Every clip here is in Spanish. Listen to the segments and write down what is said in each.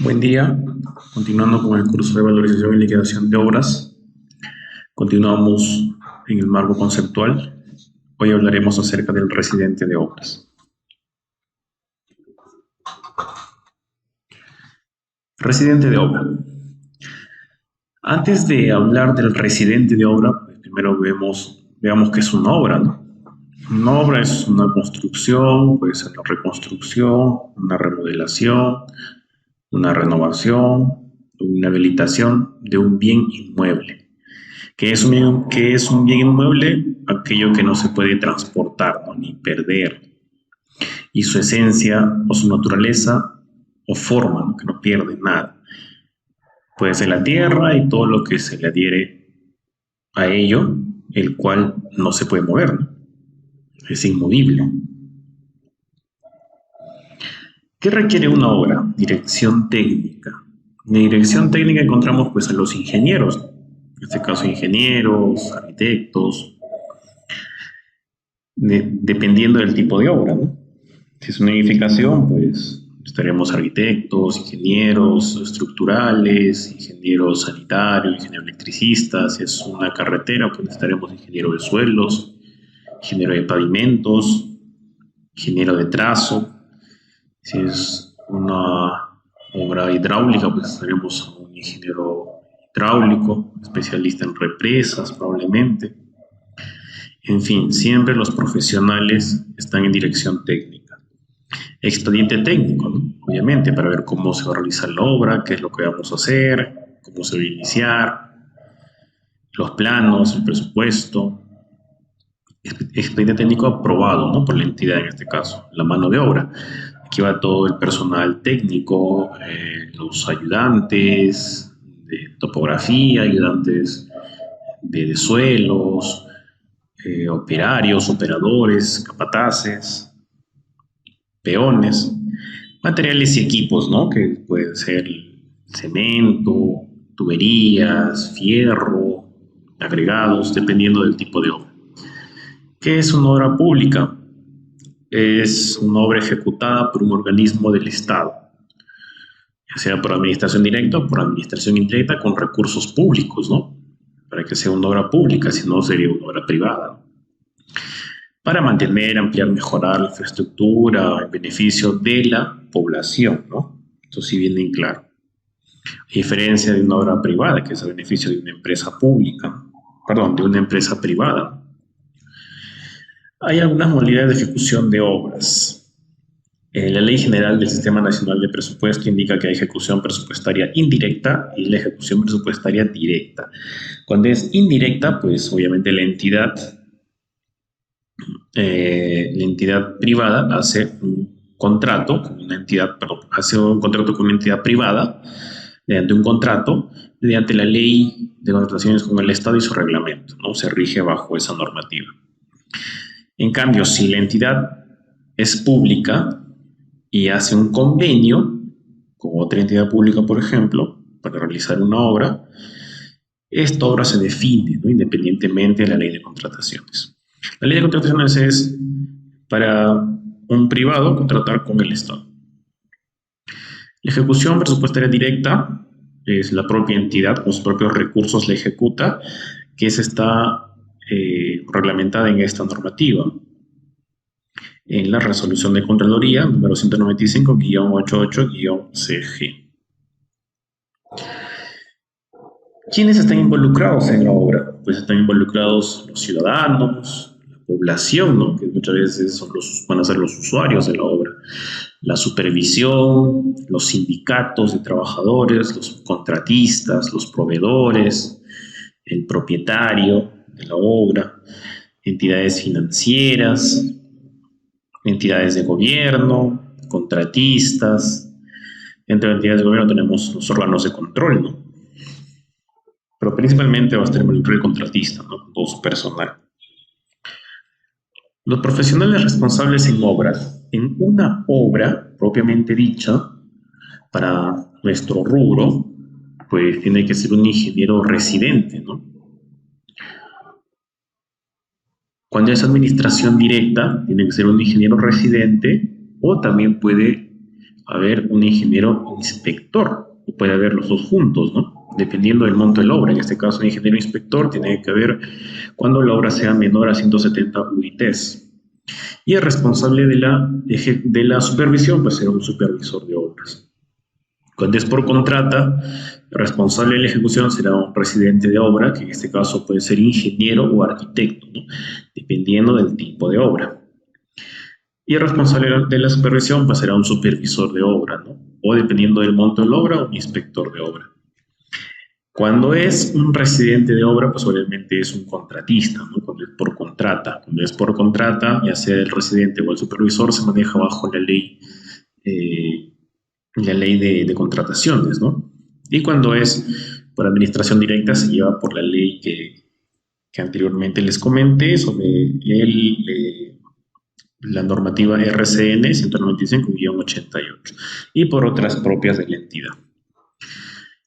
Buen día. Continuando con el curso de valorización y liquidación de obras, continuamos en el marco conceptual. Hoy hablaremos acerca del residente de obras. Residente de obra. Antes de hablar del residente de obra, pues primero veamos qué es una obra, ¿no? Una obra es una construcción, puede ser una reconstrucción, una remodelación, una renovación, una habilitación de un bien inmueble. ¿Qué es un bien inmueble? Aquello que no se puede transportar, ¿no? Ni perder. Y su esencia o su naturaleza o forma, ¿no? Que no pierde nada. Puede ser la tierra y todo lo que se le adhiere a ello, el cual no se puede mover, ¿no? Es inmovible. ¿Qué requiere una obra? Dirección técnica. En la dirección técnica encontramos pues a los ingenieros, en este caso ingenieros, arquitectos, dependiendo del tipo de obra, ¿no? Si es una edificación, pues estaremos arquitectos, ingenieros estructurales, ingenieros sanitarios, ingenieros electricistas. Si es una carretera, pues estaremos ingeniero de suelos, ingeniero de pavimentos, ingeniero de trazo. Si es una obra hidráulica, pues estaremos un ingeniero hidráulico, especialista en represas probablemente. En fin, siempre los profesionales están en dirección técnica. Expediente técnico, ¿no? Obviamente, para ver cómo se va a realizar la obra, qué es lo que vamos a hacer, cómo se va a iniciar, los planos, el presupuesto. Expediente técnico aprobado, ¿no? Por la entidad en este caso, la mano de obra. Aquí va todo el personal técnico, los ayudantes de topografía, ayudantes de suelos, operarios, operadores, capataces, peones, materiales y equipos, ¿no? Que pueden ser cemento, tuberías, fierro, agregados, dependiendo del tipo de obra. ¿Qué es una obra pública? Es una obra ejecutada por un organismo del Estado, ya sea por administración directa o por administración indirecta con recursos públicos, ¿no? Para que sea una obra pública, si no sería una obra privada. Para mantener, ampliar, mejorar la infraestructura en beneficio de la población, ¿no? Esto sí viene en claro. A diferencia de una obra privada, que es a beneficio de una empresa pública, perdón, de una empresa privada. Hay algunas modalidades de ejecución de obras. La Ley General del Sistema Nacional de Presupuesto indica que hay ejecución presupuestaria indirecta y la ejecución presupuestaria directa. Cuando es indirecta, pues obviamente la entidad privada hace un contrato con una entidad, perdón, hace un contrato con una entidad privada mediante un contrato, mediante la ley de contrataciones con el Estado y su reglamento, ¿no? Se rige bajo esa normativa. En cambio, si la entidad es pública y hace un convenio con otra entidad pública, por ejemplo, para realizar una obra, esta obra se define, ¿no? Independientemente de la ley de contrataciones. La ley de contrataciones es para un privado contratar con el Estado. La ejecución presupuestaria directa es la propia entidad con sus propios recursos la ejecuta, que esa está reglamentada en esta normativa, en la resolución de Contraloría número 195-88-CG. ¿Quiénes están involucrados en la obra? Pues están involucrados los ciudadanos, la población, ¿no? Que muchas veces van a ser los usuarios de la obra, la supervisión, los sindicatos de trabajadores, los subcontratistas, los proveedores, el propietario de la obra, entidades financieras, entidades de gobierno, contratistas. Dentro de entidades de gobierno tenemos los órganos de control, ¿no? Pero principalmente va a estar involucrado el contratista, ¿no? Todo su personal. Los profesionales responsables en obras, en una obra propiamente dicha, para nuestro rubro, pues tiene que ser un ingeniero residente, ¿no? Cuando es administración directa, tiene que ser un ingeniero residente o también puede haber un ingeniero inspector, o puede haber los dos juntos, ¿no? Dependiendo del monto de la obra. En este caso, un ingeniero inspector tiene que haber cuando la obra sea menor a 170 UITs. Y el responsable de la supervisión pues será un supervisor de obras. Cuando es por contrata, el responsable de la ejecución será un residente de obra, que en este caso puede ser ingeniero o arquitecto, ¿no? Dependiendo del tipo de obra. Y el responsable de la supervisión pues será un supervisor de obra, ¿no? O dependiendo del monto de la obra, un inspector de obra. Cuando es un residente de obra, pues obviamente es un contratista, ¿no? Cuando es por contrata. Cuando es por contrata, ya sea el residente o el supervisor, se maneja bajo la ley de contrataciones, ¿no? Y cuando es por administración directa, se lleva por la ley que anteriormente les comenté sobre la normativa RCN 195-88 y por otras propias de la entidad.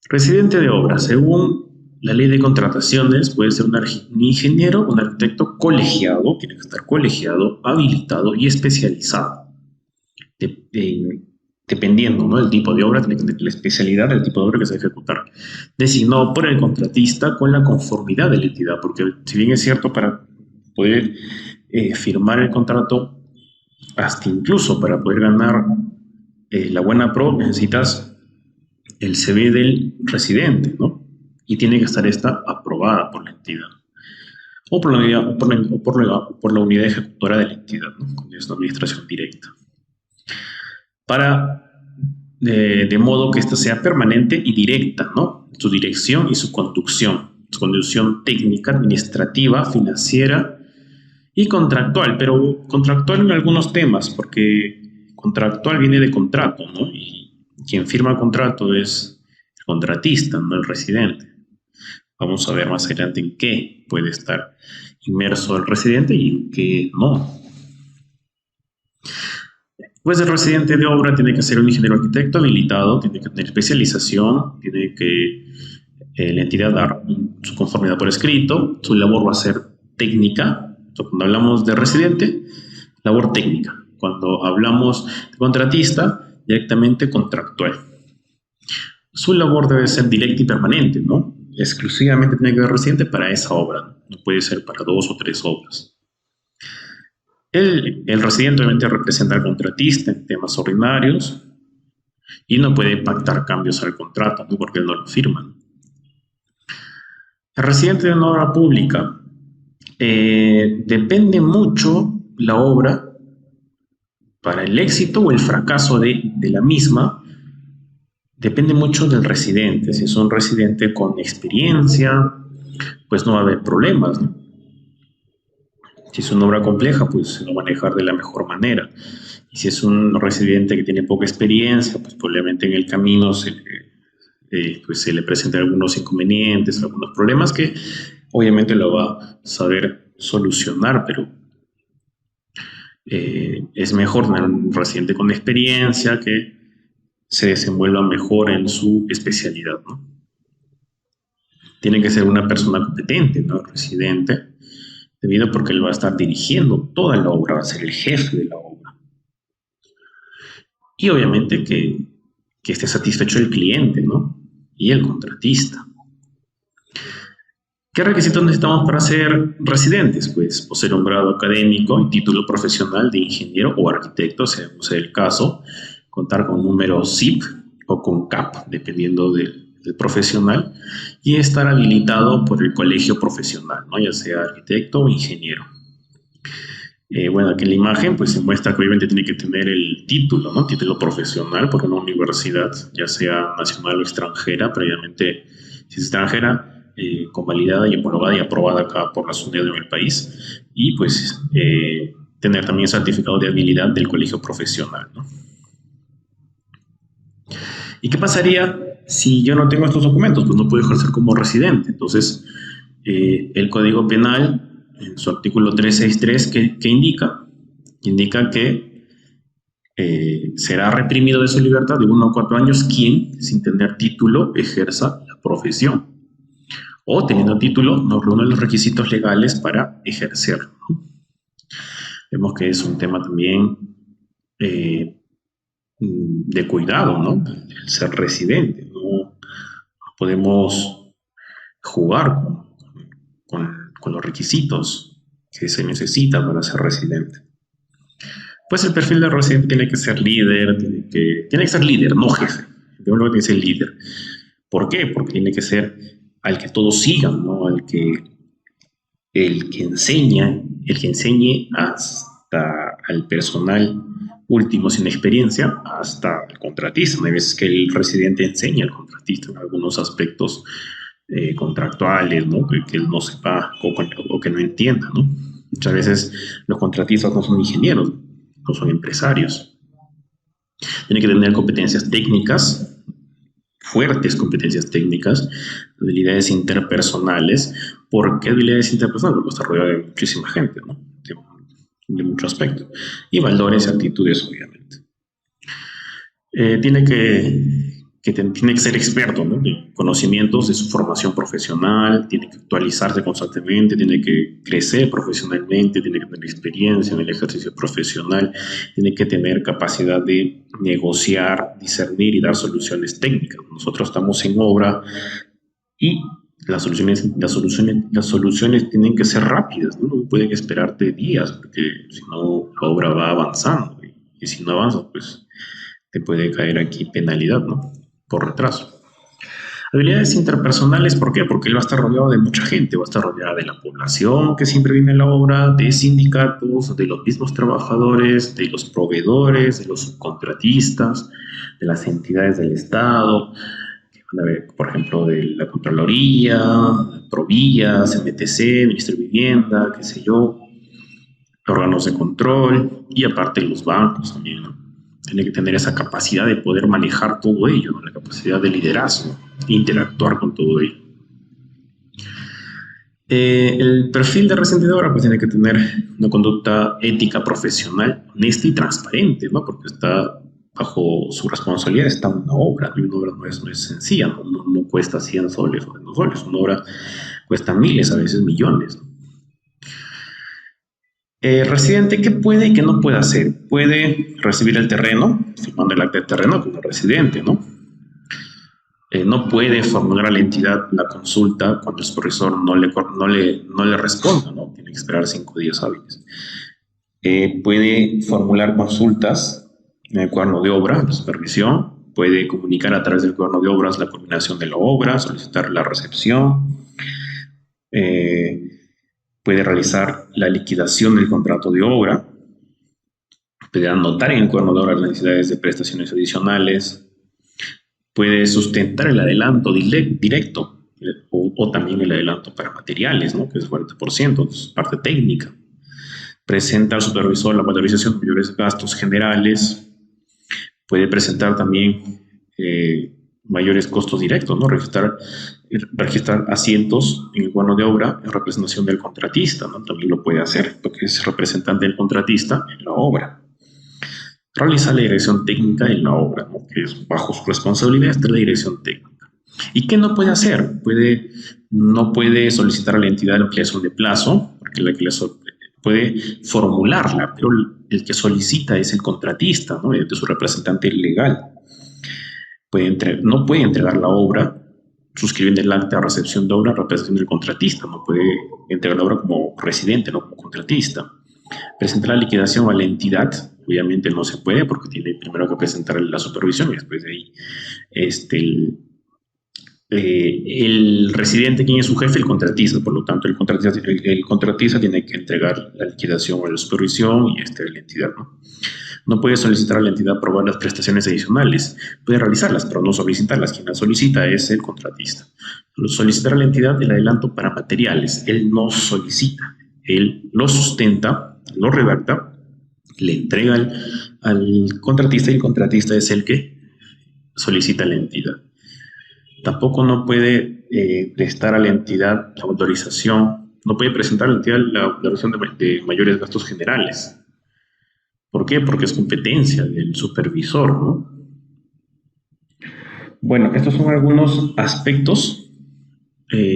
Residente de obra, según la ley de contrataciones, puede ser un ingeniero, un arquitecto colegiado, tiene que estar colegiado, habilitado y especializado. Dependiendo, ¿no?, del tipo de obra, la especialidad del tipo de obra que se va a ejecutar. Designado por el contratista con la conformidad de la entidad, porque si bien es cierto, para poder firmar el contrato, hasta incluso para poder ganar la buena pro, necesitas el CV del residente, ¿no? Y tiene que estar esta aprobada por la entidad. O por la unidad ejecutora de la entidad, ¿no? Con esta administración directa. De modo que esta sea permanente y directa, ¿no? Su dirección y su conducción técnica, administrativa, financiera y contractual, pero contractual en algunos temas, porque contractual viene de contrato, ¿no? Y quien firma el contrato es el contratista, no el residente. Vamos a ver más adelante en qué puede estar inmerso el residente y en qué no. Pues el residente de obra tiene que ser un ingeniero arquitecto habilitado, tiene que tener especialización, tiene que la entidad dar su conformidad por escrito, su labor va a ser técnica. Cuando hablamos de residente, labor técnica. Cuando hablamos de contratista, directamente contractual. Su labor debe ser directa y permanente, ¿no? Exclusivamente tiene que ser residente para esa obra, no puede ser para 2 o 3 obras. El residente obviamente representa al contratista en temas ordinarios y no puede pactar cambios al contrato, ¿no?, porque él no lo firma. El residente de una obra pública depende mucho la obra para el éxito o el fracaso de la misma. Depende mucho del residente. Si es un residente con experiencia, pues no va a haber problemas, ¿no? Si es una obra compleja, pues se va a manejar de la mejor manera. Y si es un residente que tiene poca experiencia, pues probablemente en el camino se le presenten algunos inconvenientes, algunos problemas que obviamente lo va a saber solucionar, pero es mejor tener un residente con experiencia que se desenvuelva mejor en su especialidad, ¿no? Tiene que ser una persona competente, ¿no?, el residente, debido porque él va a estar dirigiendo toda la obra, va a ser el jefe de la obra. Y obviamente que esté satisfecho el cliente, ¿no?, y el contratista. ¿Qué requisitos necesitamos para ser residentes? Pues poseer un grado académico y título profesional de ingeniero o arquitecto, según sea el caso, contar con un número SIP o con CAP, dependiendo del profesional, y estar habilitado por el colegio profesional, ¿no?, ya sea arquitecto o ingeniero. Bueno, aquí en la imagen pues se muestra que obviamente tiene que tener el título, ¿no?, título profesional por una universidad, ya sea nacional o extranjera, previamente, si es extranjera, convalidada y homologada y aprobada acá por la SUNEDU en el país, y pues tener también certificado de habilidad del colegio profesional, ¿no? ¿Y qué pasaría si yo no tengo estos documentos? Pues no puedo ejercer como residente. Entonces, el Código Penal, en su artículo 363, ¿qué indica? Indica que será reprimido de su libertad de 1 a 4 años quien, sin tener título, ejerza la profesión. O, teniendo título, no reúne los requisitos legales para ejercer, ¿no? Vemos que es un tema también de cuidado, ¿no? El ser residente. No podemos jugar con los requisitos que se necesitan para ser residente. Pues el perfil de residente tiene que ser líder, tiene que ser líder, no jefe. Primero tiene que ser líder. ¿Por qué? Porque tiene que ser al que todos sigan, ¿no? El que enseñe hasta al personal último sin experiencia, hasta el contratista. Hay veces que el residente enseña al contratista en algunos aspectos contractuales, ¿no? Que él no sepa o que no entienda, ¿no? Muchas veces los contratistas no son ingenieros, no son empresarios. Tienen que tener competencias técnicas, fuertes competencias técnicas, habilidades interpersonales. ¿Por qué habilidades interpersonales? Porque está rodeado de muchísima gente, ¿no? De muchos aspectos. Y valores y actitudes, obviamente. Tiene que ser experto, ¿no? De conocimientos de su formación profesional, tiene que actualizarse constantemente, tiene que crecer profesionalmente, tiene que tener experiencia en el ejercicio profesional, tiene que tener capacidad de negociar, discernir y dar soluciones técnicas. Nosotros estamos en obra y las soluciones tienen que ser rápidas, ¿no? No pueden esperarte días, porque si no la obra va avanzando y si no avanza, pues te puede caer aquí penalidad, ¿no? Por retraso. Habilidades interpersonales, ¿por qué? Porque él va a estar rodeado de mucha gente, va a estar rodeado de la población que siempre viene a la obra, de sindicatos, de los mismos trabajadores, de los proveedores, de los subcontratistas, de las entidades del Estado, que van a ver, por ejemplo, de la Contraloría, Provías, MTC, Ministerio de Vivienda, qué sé yo, órganos de control y aparte los bancos también, ¿no? Tiene que tener esa capacidad de poder manejar todo ello, ¿no? La capacidad de liderazgo, interactuar con todo ello. El perfil de residente de obra pues tiene que tener una conducta ética profesional, honesta y transparente, ¿no? Porque está bajo su responsabilidad, está una obra, y una obra no es sencilla, no cuesta 100 soles o 2 soles, una obra cuesta miles, a veces millones, ¿no? Residente, ¿qué puede y qué no puede hacer? Puede recibir el terreno, firmando el acta de terreno como residente, ¿no? No puede formular a la entidad la consulta cuando el supervisor no le responda, ¿no? Tiene que esperar 5 días hábiles. Puede formular consultas en el cuaderno de obra, la supervisión. Puede comunicar a través del cuaderno de obras la coordinación de la obra, solicitar la recepción. Puede realizar la liquidación del contrato de obra, puede anotar en el cuaderno de obra las necesidades de prestaciones adicionales, puede sustentar el adelanto directo o también el adelanto para materiales, ¿no? Que es 40%, es parte técnica. Presenta al supervisor la valorización de mayores gastos generales, puede presentar también mayores costos directos, ¿no? Registrar asientos en el cuaderno de obra en representación del contratista, ¿no? También lo puede hacer, porque es representante del contratista en la obra. Realiza la dirección técnica en la obra, ¿no? Que es bajo su responsabilidad está la dirección técnica. ¿Y qué no puede hacer? No puede solicitar a la entidad la ampliación de plazo, porque puede formularla, pero el que solicita es el contratista, ¿no? Es su representante legal. No puede entregar la obra suscribiendo el acta de recepción de obra en representación del contratista, no puede entregar la obra como residente, no como contratista. Presentar la liquidación a la entidad, obviamente no se puede porque tiene primero que presentar la supervisión y después de ahí el residente, ¿quién es su jefe? El contratista, por lo tanto el contratista tiene que entregar la liquidación a la supervisión y a la entidad, ¿no? No puede solicitar a la entidad aprobar las prestaciones adicionales. Puede realizarlas, pero no solicitarlas. Quien las solicita es el contratista. Solicitar a la entidad el adelanto para materiales. Él no solicita. Él lo sustenta, lo redacta, le entrega al contratista y el contratista es el que solicita a la entidad. Tampoco no puede prestar a la entidad la autorización, no puede presentar a la entidad la autorización de mayores gastos generales. ¿Por qué? Porque es competencia del supervisor, ¿no? Bueno, estos son algunos aspectos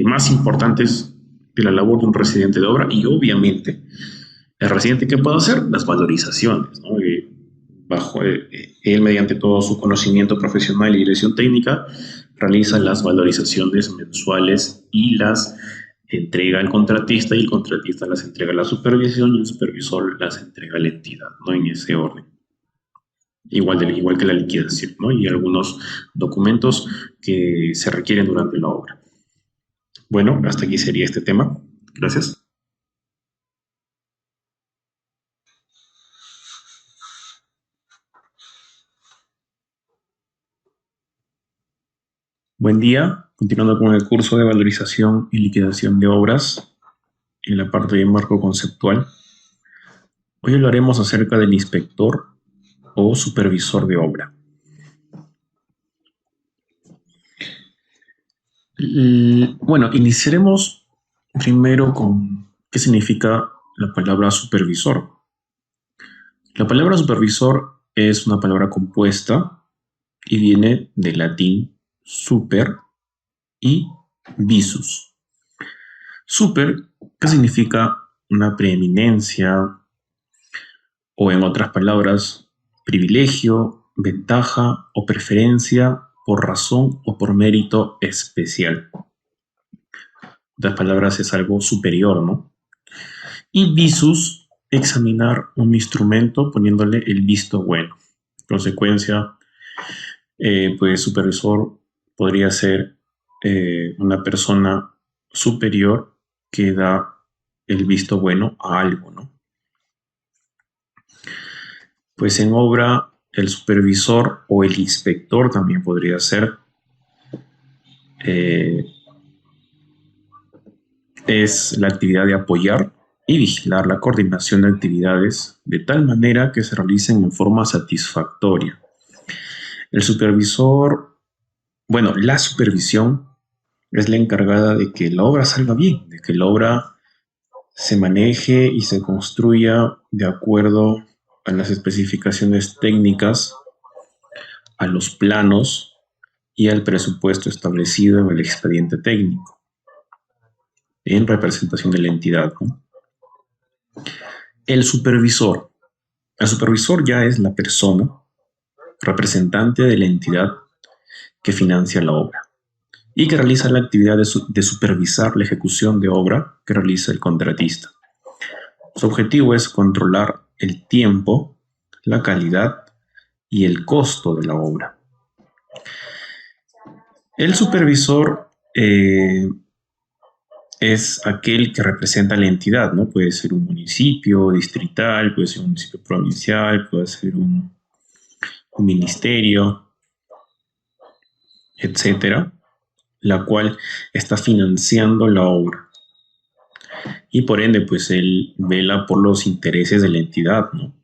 más importantes de la labor de un residente de obra y obviamente el residente, ¿qué puede hacer? Las valorizaciones, ¿no? él, mediante todo su conocimiento profesional y dirección técnica, realiza las valorizaciones mensuales y las entrega al contratista, y el contratista las entrega a la supervisión y el supervisor las entrega a la entidad, ¿no? En ese orden. Igual que la liquidación, ¿no? Y algunos documentos que se requieren durante la obra. Bueno, hasta aquí sería este tema. Gracias. Buen día. Continuando con el curso de valorización y liquidación de obras en la parte de marco conceptual. Hoy hablaremos acerca del inspector o supervisor de obra. Bueno, iniciaremos primero con qué significa la palabra supervisor. La palabra supervisor es una palabra compuesta y viene del latín super y visus. Super, ¿qué significa? Una preeminencia, o en otras palabras, privilegio, ventaja o preferencia por razón o por mérito especial. En otras palabras, es algo superior, ¿no? Y visus, examinar un instrumento poniéndole el visto bueno. En consecuencia, pues supervisor podría ser una persona superior que da el visto bueno a algo, ¿no? Pues en obra, el supervisor o el inspector también podría ser, es la actividad de apoyar y vigilar la coordinación de actividades de tal manera que se realicen en forma satisfactoria. El supervisor, bueno, la supervisión es la encargada de que la obra salga bien, de que la obra se maneje y se construya de acuerdo a las especificaciones técnicas, a los planos y al presupuesto establecido en el expediente técnico, en representación de la entidad, ¿no? El supervisor. El supervisor ya es la persona representante de la entidad que financia la obra y que realiza la actividad de supervisar la ejecución de obra que realiza el contratista. Su objetivo es controlar el tiempo, la calidad y el costo de la obra. El supervisor es aquel que representa la entidad, ¿no? Puede ser un municipio distrital, puede ser un municipio provincial, puede ser un ministerio, etcétera, la cual está financiando la obra. Y por ende, pues él vela por los intereses de la entidad, ¿no?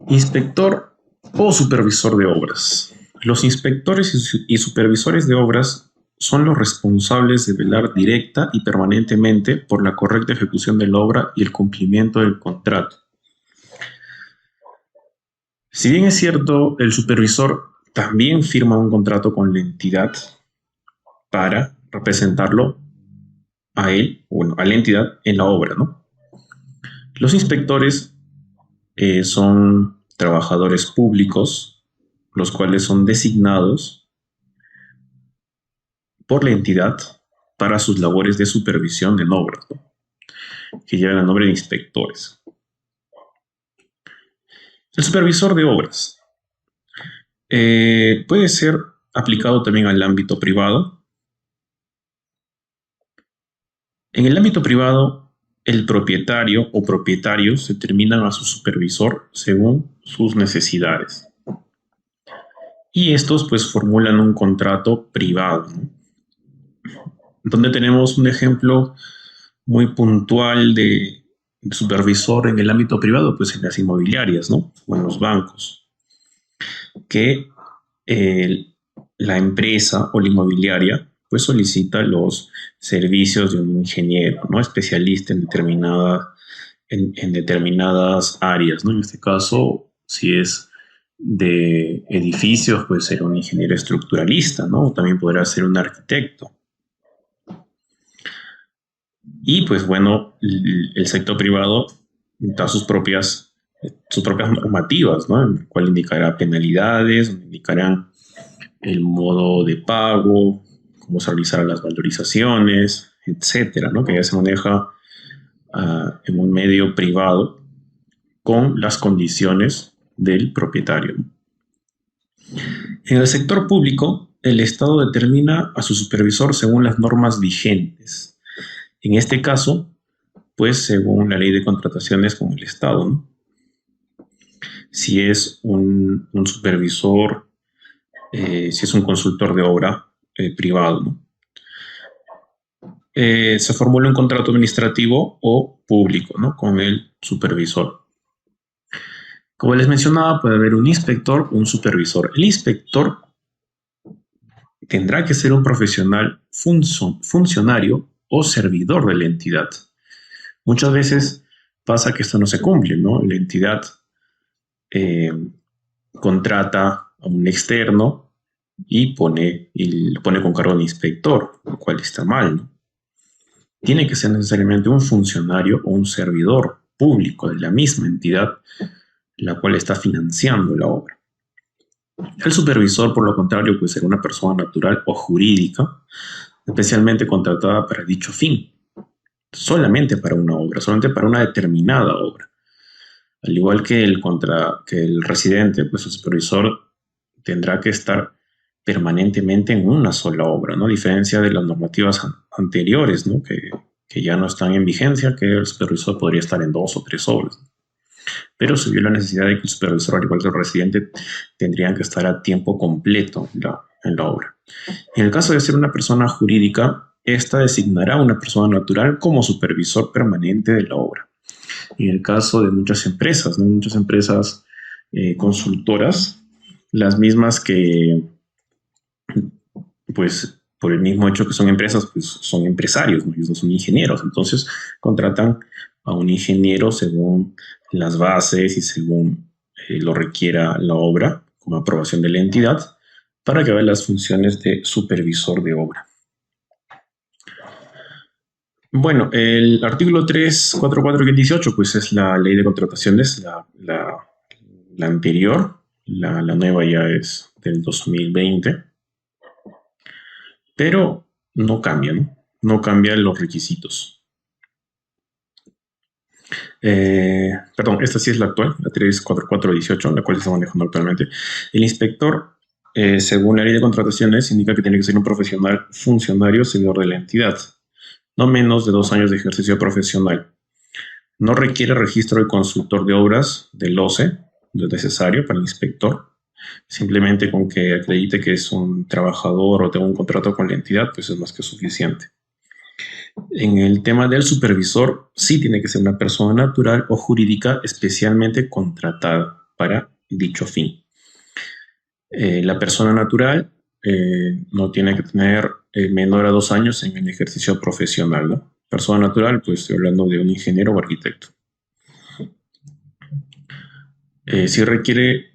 Inspector o supervisor de obras. Los inspectores y supervisores de obras son los responsables de velar directa y permanentemente por la correcta ejecución de la obra y el cumplimiento del contrato. Si bien es cierto, el supervisor también firma un contrato con la entidad para representarlo a él, bueno, a la entidad en la obra, ¿no? Los inspectores son trabajadores públicos, los cuales son designados por la entidad para sus labores de supervisión en obras, ¿no? Que llevan el nombre de inspectores. El supervisor de obras puede ser aplicado también al ámbito privado. En el ámbito privado, el propietario o propietarios determinan a su supervisor según sus necesidades. Y estos pues formulan un contrato privado, ¿no? Donde tenemos un ejemplo muy puntual de supervisor en el ámbito privado, pues en las inmobiliarias, ¿no? O en los bancos, que la empresa o la inmobiliaria pues solicita los servicios de un ingeniero, ¿no? Especialista en determinadas áreas, ¿no? En este caso, si es de edificios, puede ser un ingeniero estructuralista, ¿no? También podrá ser un arquitecto. Y pues bueno, el sector privado da sus propias normativas, ¿no? En el cual indicará penalidades, indicarán el modo de pago, cómo se realizarán las valorizaciones, etcétera, ¿no? Que ya se maneja en un medio privado con las condiciones del propietario. En el sector público, el Estado determina a su supervisor según las normas vigentes. En este caso, pues según la ley de contrataciones con el Estado, ¿no? Si es un supervisor, si es un consultor de obra privado, ¿no? Se formula un contrato administrativo o público, ¿no? Con el supervisor. Como les mencionaba, puede haber un inspector o un supervisor. El inspector tendrá que ser un profesional funcionario o servidor de la entidad. Muchas veces pasa que esto no se cumple, ¿no? La entidad eh, contrata a un externo y lo pone con cargo de inspector, lo cual está mal, ¿no? Tiene que ser necesariamente un funcionario o un servidor público de la misma entidad la cual está financiando la obra. El supervisor, por lo contrario, puede ser una persona natural o jurídica, especialmente contratada para dicho fin, solamente para una obra, solamente para una determinada obra. Al igual que el residente, pues el supervisor tendrá que estar permanentemente en una sola obra, ¿no? A diferencia de las normativas anteriores, ¿no? Que ya no están en vigencia, que el supervisor podría estar en 2 o 3 obras. Pero se vio la necesidad de que el supervisor, al igual que el residente, tendrían que estar a tiempo completo en la obra. En el caso de ser una persona jurídica, esta designará a una persona natural como supervisor permanente de la obra. En el caso de muchas empresas, ¿no? Muchas empresas consultoras, las mismas que, pues, por el mismo hecho que son empresas, pues son empresarios, ¿no? Ellos no son ingenieros, entonces contratan a un ingeniero según las bases y según lo requiera la obra, con aprobación de la entidad, para que haga las funciones de supervisor de obra. Bueno, el artículo 344 y 18, pues es la ley de contrataciones, la anterior, la nueva ya es del 2020, pero no cambia, ¿no? No cambian los requisitos. Perdón, esta sí es la actual, la 34418, la cual se está manejando actualmente. El inspector, según la ley de contrataciones, indica que tiene que ser un profesional funcionario servidor de la entidad, no menos de 2 años de ejercicio profesional. No requiere registro del consultor de obras del OCE, no es necesario para el inspector. Simplemente con que acredite que es un trabajador o tenga un contrato con la entidad, pues es más que suficiente. En el tema del supervisor, sí tiene que ser una persona natural o jurídica especialmente contratada para dicho fin. La persona natural no tiene que tener menor a 2 años en el ejercicio profesional, ¿no? Persona natural, pues estoy hablando de un ingeniero o arquitecto. Si requiere,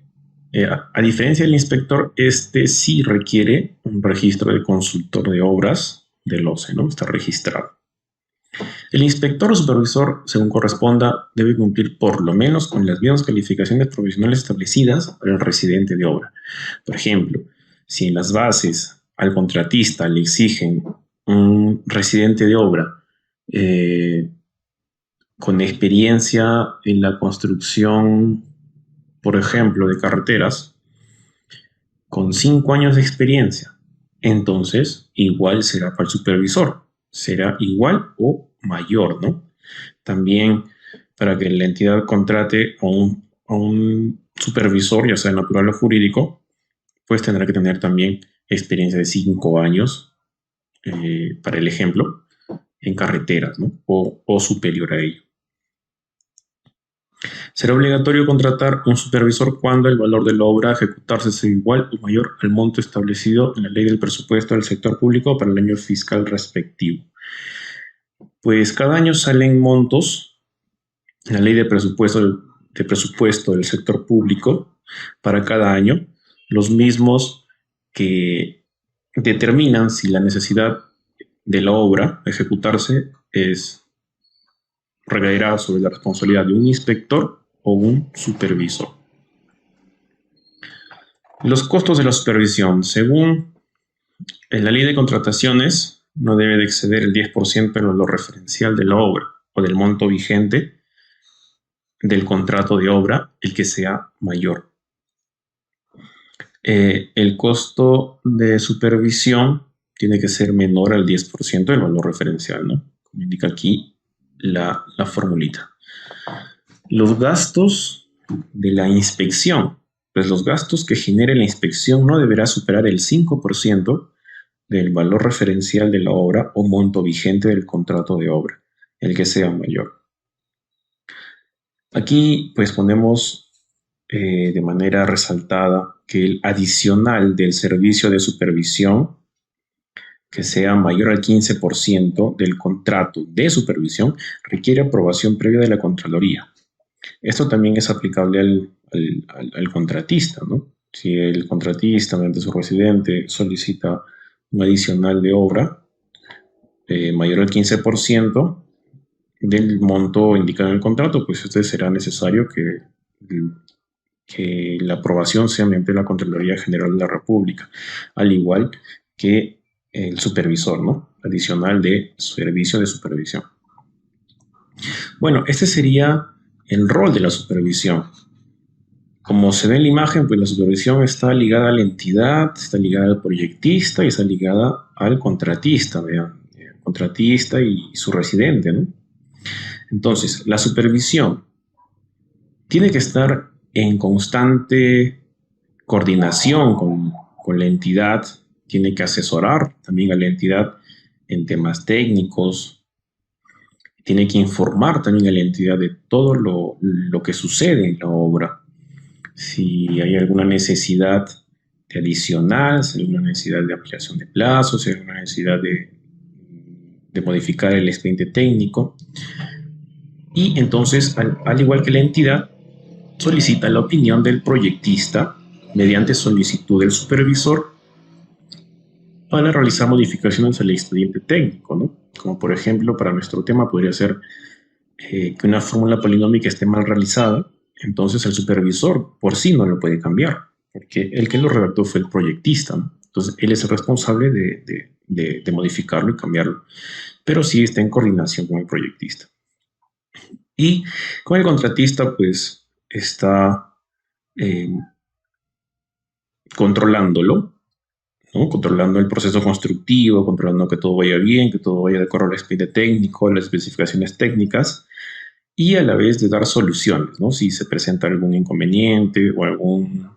a diferencia del inspector, este sí requiere un registro de consultor de obras del OCE, ¿no? Está registrado. El inspector o supervisor, según corresponda, debe cumplir por lo menos con las mismas calificaciones profesionales establecidas para el residente de obra. Por ejemplo, si en las bases al contratista le exigen un residente de obra con experiencia en la construcción, por ejemplo, de carreteras, con 5 años de experiencia, entonces igual será para el supervisor, será igual o mayor, ¿no? También para que la entidad contrate a un supervisor, ya sea natural o jurídico, pues tendrá que tener también experiencia de 5 años, para el ejemplo, en carreteras, ¿no? O superior a ello. Será obligatorio contratar un supervisor cuando el valor de la obra a ejecutarse sea igual o mayor al monto establecido en la ley del presupuesto del sector público para el año fiscal respectivo. Pues cada año salen montos en la ley de presupuesto del sector público para cada año, los mismos que determinan si la necesidad de la obra a ejecutarse recaerá sobre la responsabilidad de un inspector o un supervisor. Los costos de la supervisión. Según la ley de contrataciones, no debe de exceder el 10% de lo referencial de la obra o del monto vigente del contrato de obra, el que sea mayor. El costo de supervisión tiene que ser menor al 10% del valor referencial, ¿no? Como indica aquí la formulita. Los gastos de la inspección. Pues los gastos que genere la inspección no deberá superar el 5% del valor referencial de la obra o monto vigente del contrato de obra, el que sea mayor. Aquí pues ponemos de manera resaltada que el adicional del servicio de supervisión que sea mayor al 15% del contrato de supervisión requiere aprobación previa de la Contraloría. Esto también es aplicable al contratista, ¿no? Si el contratista, mediante su residente, solicita un adicional de obra mayor al 15% del monto indicado en el contrato, pues será necesario que la aprobación sea mediante la Contraloría General de la República, al igual que el supervisor, ¿no? Adicional de servicio de supervisión. Bueno, este sería el rol de la supervisión. Como se ve en la imagen, pues la supervisión está ligada a la entidad, está ligada al proyectista y está ligada al contratista, vean, el contratista y su residente, ¿no? Entonces, la supervisión tiene que estar en constante coordinación con la entidad, tiene que asesorar también a la entidad en temas técnicos, tiene que informar también a la entidad de todo lo que sucede en la obra. Si hay alguna necesidad de adicional, si hay alguna necesidad de ampliación de plazos, si hay alguna necesidad de modificar el expediente técnico. Y entonces, al igual que la entidad, solicita la opinión del proyectista mediante solicitud del supervisor para realizar modificaciones al expediente técnico, ¿no? Como por ejemplo, para nuestro tema podría ser que una fórmula polinómica esté mal realizada, entonces el supervisor por sí no lo puede cambiar, porque el que lo redactó fue el proyectista, ¿no? Entonces él es el responsable de modificarlo y cambiarlo, pero sí está en coordinación con el proyectista. Y con el contratista, pues, está controlándolo, ¿no? Controlando el proceso constructivo, controlando que todo vaya bien, que todo vaya de acuerdo al expediente técnico, las especificaciones técnicas, y a la vez de dar soluciones, ¿no? Si se presenta algún inconveniente o algún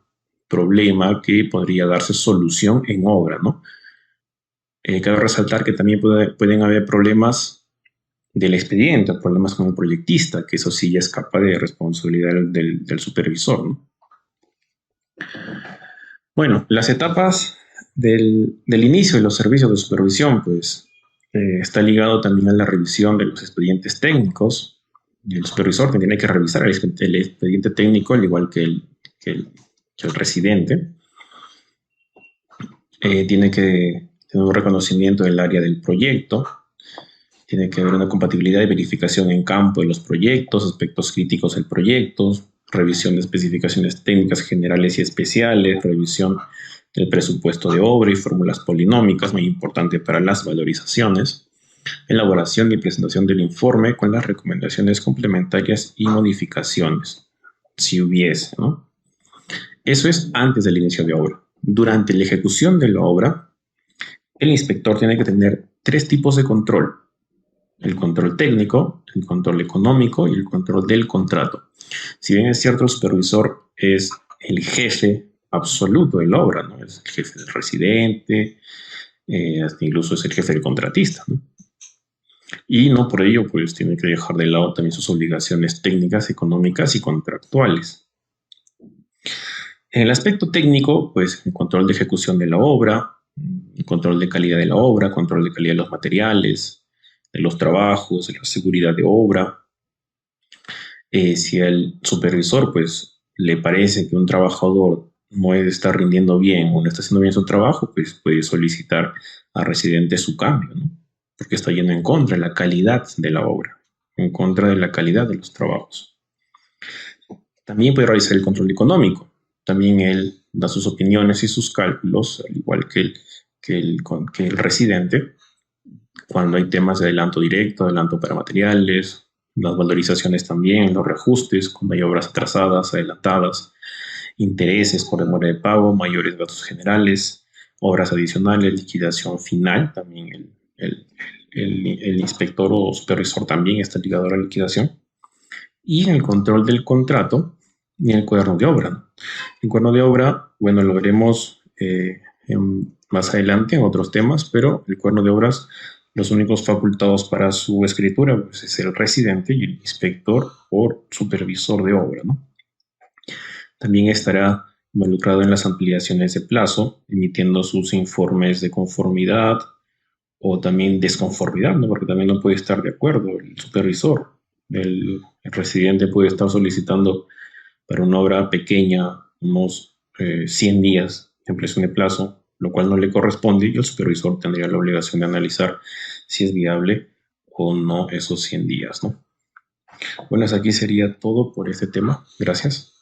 problema que podría darse solución en obra, ¿no? Cabe resaltar que también pueden haber problemas del expediente, problemas con el proyectista, que eso sí ya escapa de responsabilidad del supervisor, ¿no? Bueno, las etapas del inicio de los servicios de supervisión, pues está ligado también a la revisión de los expedientes técnicos. El supervisor tiene que revisar el expediente técnico, al igual que el residente. Tiene que tener un reconocimiento del área del proyecto. Tiene que haber una compatibilidad y verificación en campo de los proyectos, aspectos críticos del proyecto, revisión de especificaciones técnicas generales y especiales, revisión del presupuesto de obra y fórmulas polinómicas, muy importante para las valorizaciones, elaboración y presentación del informe con las recomendaciones complementarias y modificaciones, si hubiese, ¿no? Eso es antes del inicio de obra. Durante la ejecución de la obra, el inspector tiene que tener 3 tipos de control: el control técnico, el control económico y el control del contrato. Si bien es cierto, el supervisor es el jefe absoluto de la obra, ¿no? Es el jefe del residente, hasta incluso es el jefe del contratista, ¿no? Y no por ello, pues, tiene que dejar de lado también sus obligaciones técnicas, económicas y contractuales. En el aspecto técnico, pues, el control de ejecución de la obra, el control de calidad de la obra, control de calidad de los materiales, de los trabajos, de la seguridad de obra. Si al supervisor, pues, le parece que un trabajador no está rindiendo bien o no está haciendo bien su trabajo, pues puede solicitar al residente su cambio, ¿no? porque está yendo en contra de la calidad de la obra, en contra de la calidad de los trabajos. También puede realizar el control económico. También él da sus opiniones y sus cálculos, al igual que el residente, cuando hay temas de adelanto directo, adelanto para materiales, las valorizaciones también, los reajustes, cuando hay obras atrasadas, adelantadas, intereses por demora de pago, mayores gastos generales, obras adicionales, liquidación final, también el inspector o supervisor también está ligado a la liquidación, y en el control del contrato y en el cuaderno de obra, ¿no? El cuaderno de obra, bueno, lo veremos más adelante en otros temas, pero el cuaderno de obras, los únicos facultados para su escritura pues, es el residente y el inspector o supervisor de obra, ¿no? También estará involucrado en las ampliaciones de plazo, emitiendo sus informes de conformidad o también desconformidad, ¿no? Porque también no puede estar de acuerdo el supervisor. El residente puede estar solicitando para una obra pequeña unos 100 días de ampliación de plazo, lo cual no le corresponde y el supervisor tendría la obligación de analizar si es viable o no esos 100 días, ¿no? Bueno, hasta aquí sería todo por este tema. Gracias.